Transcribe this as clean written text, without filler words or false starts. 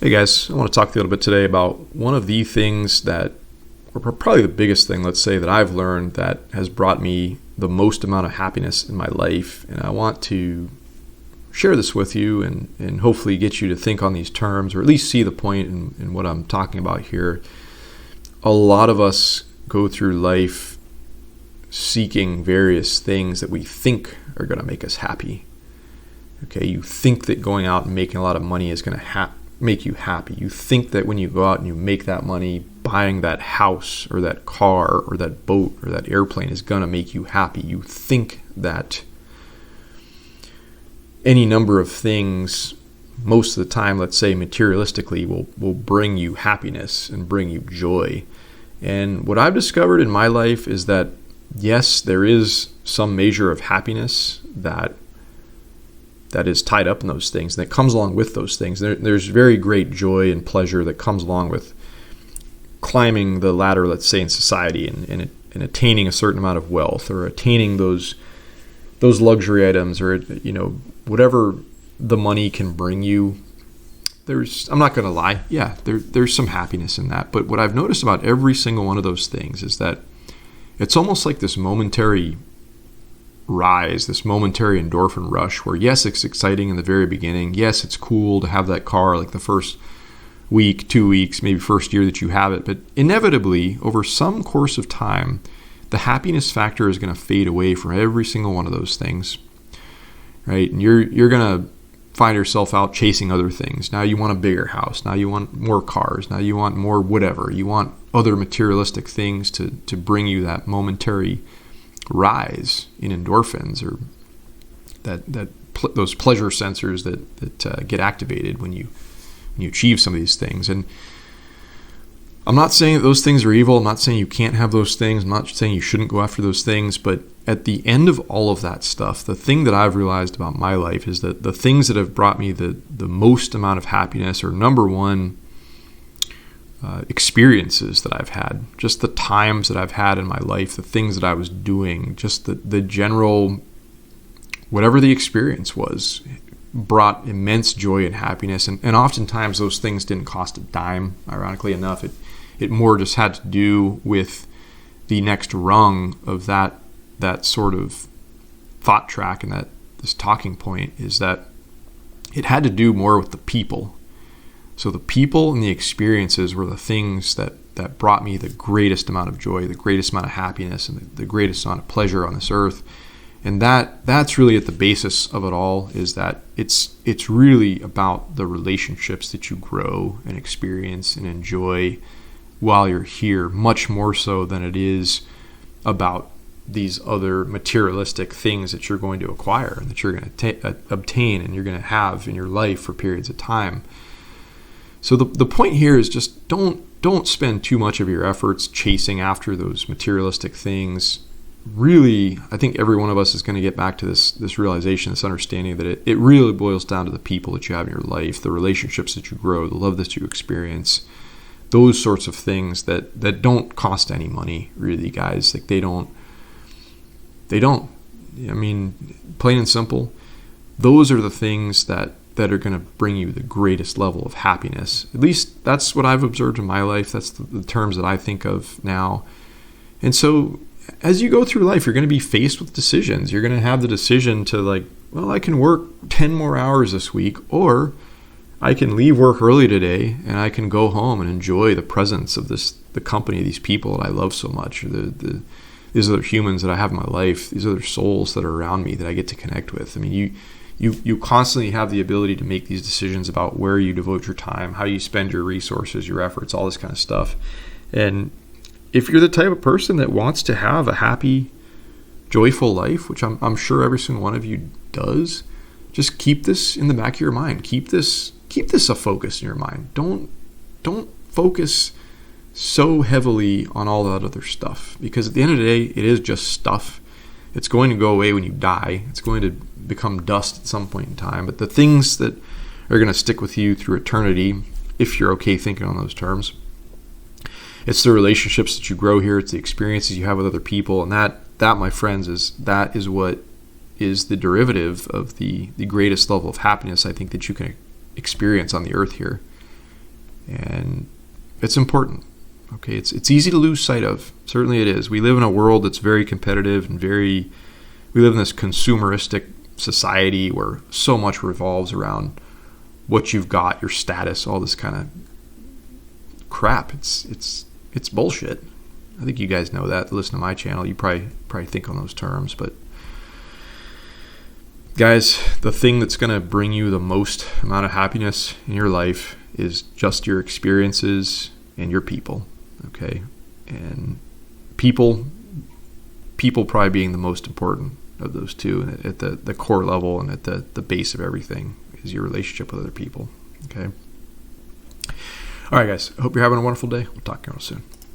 Hey guys, I want to talk to you a little bit today about one of the things that, or probably the biggest thing, let's say, that I've learned that has brought me the most amount of happiness in my life. And I want to share this with you and hopefully get you to think on these terms, or at least see the point in what I'm talking about here. A lot of us go through life seeking various things that we think are going to make us happy. Okay, you think that going out and making a lot of money is going to make you happy. You think that when you go out and you make that money, buying that house or that car or that boat or that airplane is going to make you happy. You think that any number of things, most of the time, let's say materialistically, will bring you happiness and bring you joy. And what I've discovered in my life is that, yes, there is some measure of happiness that is tied up in those things, and that comes along with those things. There's very great joy and pleasure that comes along with climbing the ladder, let's say, in society and attaining a certain amount of wealth, or attaining those luxury items, or whatever the money can bring you. I'm not going to lie, yeah, there's some happiness in that. But what I've noticed about every single one of those things is that it's almost like this momentary rise, this momentary endorphin rush, where yes, it's exciting in the very beginning. Yes, it's cool to have that car like the first week, 2 weeks, maybe first year that you have it. But inevitably, over some course of time, the happiness factor is going to fade away from every single one of those things, right? And you're going to find yourself out chasing other things. Now you want a bigger house. Now you want more cars. Now you want more whatever. You want other materialistic things to bring you that momentary rise in endorphins, or those pleasure sensors that get activated when you achieve some of these things. And I'm not saying that those things are evil. I'm not saying you can't have those things. I'm not saying you shouldn't go after those things. But at the end of all of that stuff, the thing that I've realized about my life is that the things that have brought me the most amount of happiness are, number one, experiences that I've had, just the times that I've had in my life, the things that I was doing, just the general, whatever the experience was, brought immense joy and happiness. And oftentimes those things didn't cost a dime, ironically enough. It more just had to do with the next rung of that sort of thought track, and this talking point is that it had to do more with the people. So the people and the experiences were the things that brought me the greatest amount of joy, the greatest amount of happiness, and the greatest amount of pleasure on this earth. And that's really at the basis of it all, is that it's really about the relationships that you grow and experience and enjoy while you're here, much more so than it is about these other materialistic things that you're going to acquire and that you're going to obtain and you're going to have in your life for periods of time. So the point here is just don't spend too much of your efforts chasing after those materialistic things. Really, I think every one of us is going to get back to this realization, this understanding that it really boils down to the people that you have in your life, the relationships that you grow, the love that you experience, those sorts of things that don't cost any money, really, guys. Like they don't. I mean, plain and simple, those are the things that are going to bring you the greatest level of happiness. At least that's what I've observed in my life. That's the terms that I think of now. And so as you go through life, you're going to be faced with decisions. You're going to have the decision to I can work 10 more hours this week, or I can leave work early today and I can go home and enjoy the presence of the company of these people that I love so much, or these other humans that I have in my life, these other souls that are around me that I get to connect with. I mean, you constantly have the ability to make these decisions about where you devote your time, how you spend your resources, your efforts, all this kind of stuff. And if you're the type of person that wants to have a happy, joyful life, which I'm sure every single one of you does, just keep this in the back of your mind. Keep this a focus in your mind. Don't focus so heavily on all that other stuff, because at the end of the day, it is just stuff. It's going to go away when you die. It's going to become dust at some point in time. But the things that are going to stick with you through eternity, if you're okay thinking on those terms, it's the relationships that you grow here. It's the experiences you have with other people. And that my friends, is what is the derivative of the greatest level of happiness I think that you can experience on the earth here. And it's important. Okay, it's easy to lose sight of. Certainly it is. We live in a world that's very competitive and we live in this consumeristic society where so much revolves around what you've got, your status, all this kind of crap. It's bullshit. I think you guys know that. Listen to my channel, you probably think on those terms. But guys, the thing that's going to bring you the most amount of happiness in your life is just your experiences and your people. Okay, and people probably being the most important of those two, and at the core level and at the base of everything is your relationship with other people. Okay. All right, guys. I hope you're having a wonderful day. We'll talk to you soon.